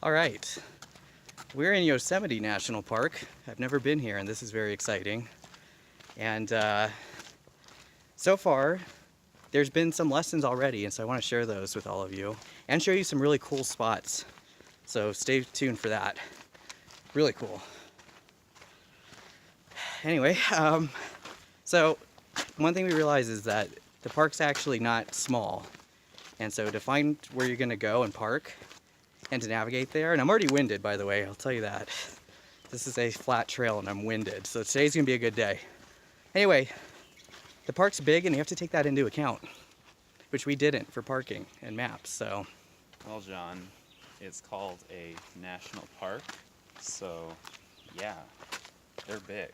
All right, we're in Yosemite National Park. I've never been here and this is very exciting. And so far, there's been some lessons already, and so I want to share those with all of you and show you some really cool spots. So stay tuned for that. Really cool. Anyway, so one thing we realize is that the park's actually not small. And so to find where you're going to go and park and to navigate there, and I'm already winded, by the way, I'll tell you that. This is a flat trail and I'm winded, so today's going to be a good day. Anyway, the park's big and you have to take that into account, which we didn't for parking and maps, so. Well, John, it's called a national park, so yeah, they're big.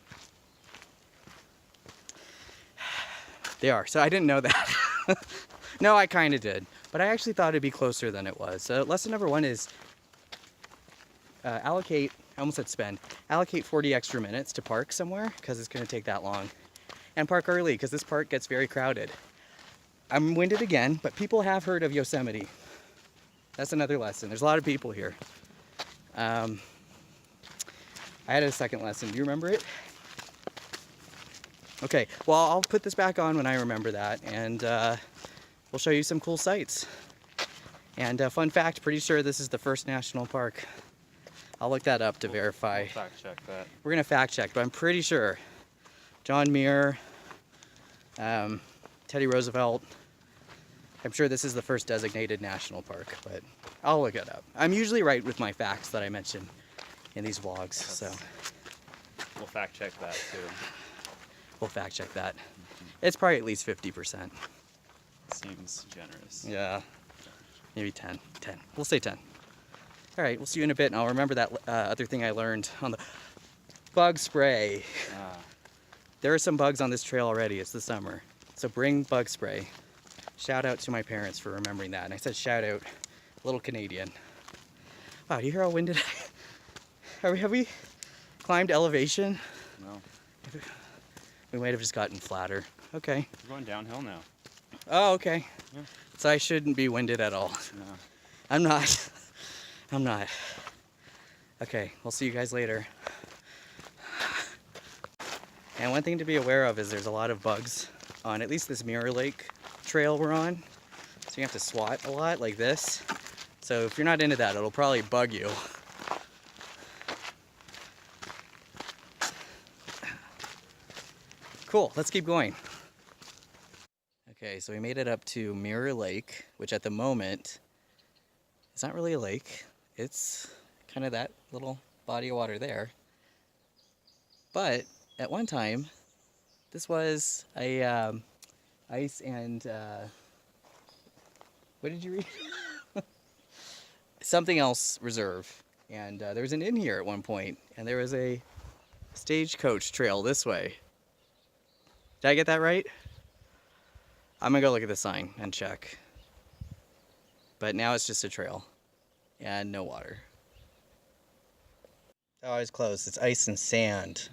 They are, so I didn't know that. No, I kind of did, but I actually thought it'd be closer than it was. So lesson number one is allocate 40 extra minutes to park somewhere, because it's going to take that long. And park early, because this park gets very crowded. I'm winded again, but people have heard of Yosemite. That's another lesson. There's a lot of people here. I had a second lesson. Do you remember it? Okay, well, I'll put this back on when I remember that, and we'll show you some cool sights. And fun fact, pretty sure this is the first national park. I'll look that up to verify. We'll fact check that. We're gonna fact check, but I'm pretty sure. John Muir, Teddy Roosevelt. I'm sure this is the first designated national park, but I'll look it up. I'm usually right with my facts that I mention in these vlogs, so. We'll fact check that too. We'll fact check that. It's probably at least 50%. Seems generous. Yeah, maybe 10. We'll say 10. All right, we'll see you in a bit, and I'll remember that other thing I learned on the bug spray. There are some bugs on this trail already. It's the summer, so bring bug spray. Shout out to my parents for remembering that. And I said shout out, little Canadian. Wow, do you hear how winded I am? Have we climbed elevation? No. We might have just gotten flatter. Okay. We're going downhill now. Oh, okay. Yeah. So I shouldn't be winded at all. No. I'm not. I'm not. Okay, we'll see you guys later. And one thing to be aware of is there's a lot of bugs on at least this Mirror Lake trail we're on. So you have to swat a lot like this. So if you're not into that, it'll probably bug you. Cool, let's keep going. Okay, so we made it up to Mirror Lake, which at the moment is not really a lake. It's kind of that little body of water there. But at one time, this was a ice and what did you read? Something else reserve. And there was an inn here at one point, and there was a stagecoach trail this way. Did I get that right? I'm gonna go look at the sign and check. But now it's just a trail and no water. Oh, it's closed. It's ice and sand.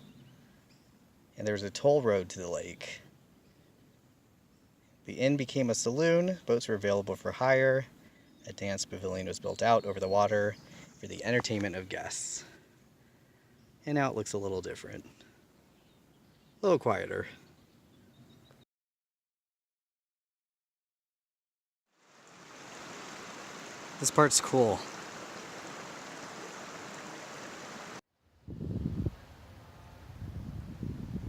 And there was a toll road to the lake. The inn became a saloon. Boats were available for hire. A dance pavilion was built out over the water for the entertainment of guests. And now it looks a little different. A little quieter. This part's cool.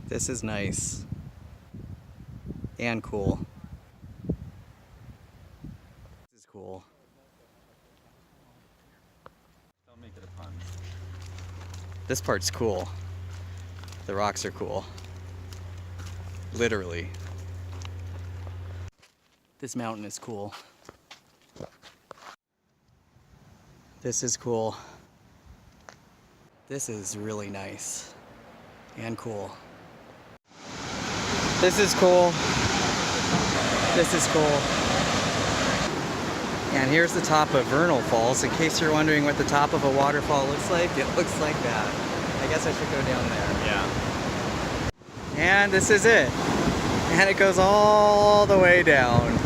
This is nice and cool. This is cool. Don't make it a pun. This part's cool. The rocks are cool. Literally. This mountain is cool. This is cool. This is really nice and cool. This is cool. This is cool. And here's the top of Vernal Falls. In case you're wondering what the top of a waterfall looks like, it looks like that. I guess I should go down there. Yeah. And this is it. And it goes all the way down.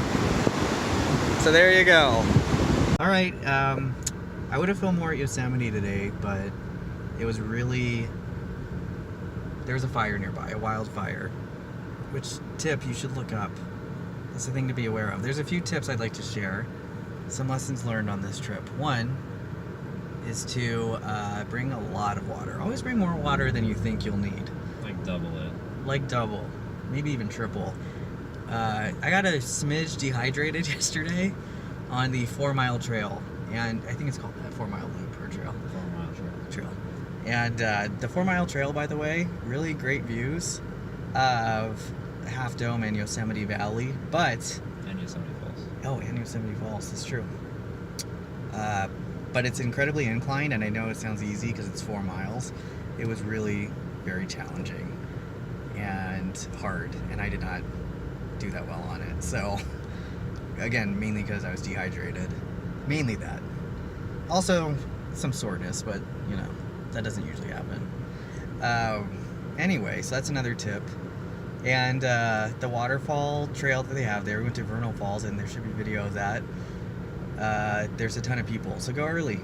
So there you go. All right, I would have filmed more at Yosemite today, but it was really... There was a fire nearby, a wildfire. Which tip you should look up. That's the thing to be aware of. There's a few tips I'd like to share. Some lessons learned on this trip. One is to bring a lot of water. Always bring more water than you think you'll need. Like double it. Like double. Maybe even triple. I got a smidge dehydrated yesterday on the 4 Mile trail. And I think it's called that 4 Mile loop or trail. 4 mile trail. And the 4 Mile trail, by the way, really great views of Half Dome and Yosemite Valley. But... And Yosemite Falls. Oh, and Yosemite Falls, that's true. But it's incredibly inclined, and I know it sounds easy because it's 4 miles. It was really very challenging and hard, and I did not do that well on it. So, again, mainly because I was dehydrated. Mainly that. Also, some soreness, but, you know, that doesn't usually happen. Anyway, so that's another tip. And the waterfall trail that they have there, we went to Vernal Falls, and there should be video of that. There's a ton of people, so go early,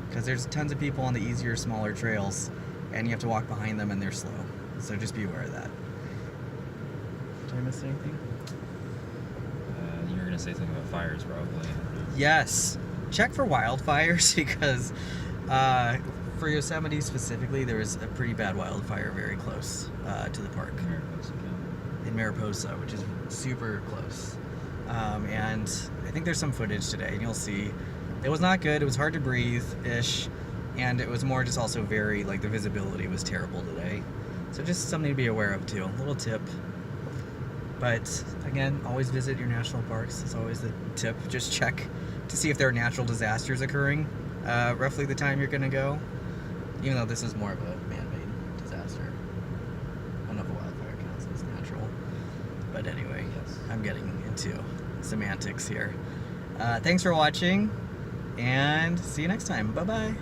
because there's tons of people on the easier, smaller trails, and you have to walk behind them, and they're slow. So just be aware of that. Did I miss anything? You were gonna say something about fires, probably. Yes. Check for wildfires, because for Yosemite specifically, there was a pretty bad wildfire very close to the park. Mariposa County. In Mariposa, which is super close. And I think there's some footage today, and you'll see. It was not good. It was hard to breathe-ish, and it was more just also very, like, the visibility was terrible today. So just something to be aware of, too. A little tip. But, again, always visit your national parks. It's always the tip. Just check to see if there are natural disasters occurring roughly the time you're going to go. Even though this is more of a man-made disaster. I don't know if a wildfire counts as natural. But anyway, Yes. I'm getting into semantics here. Thanks for watching, and see you next time. Bye-bye.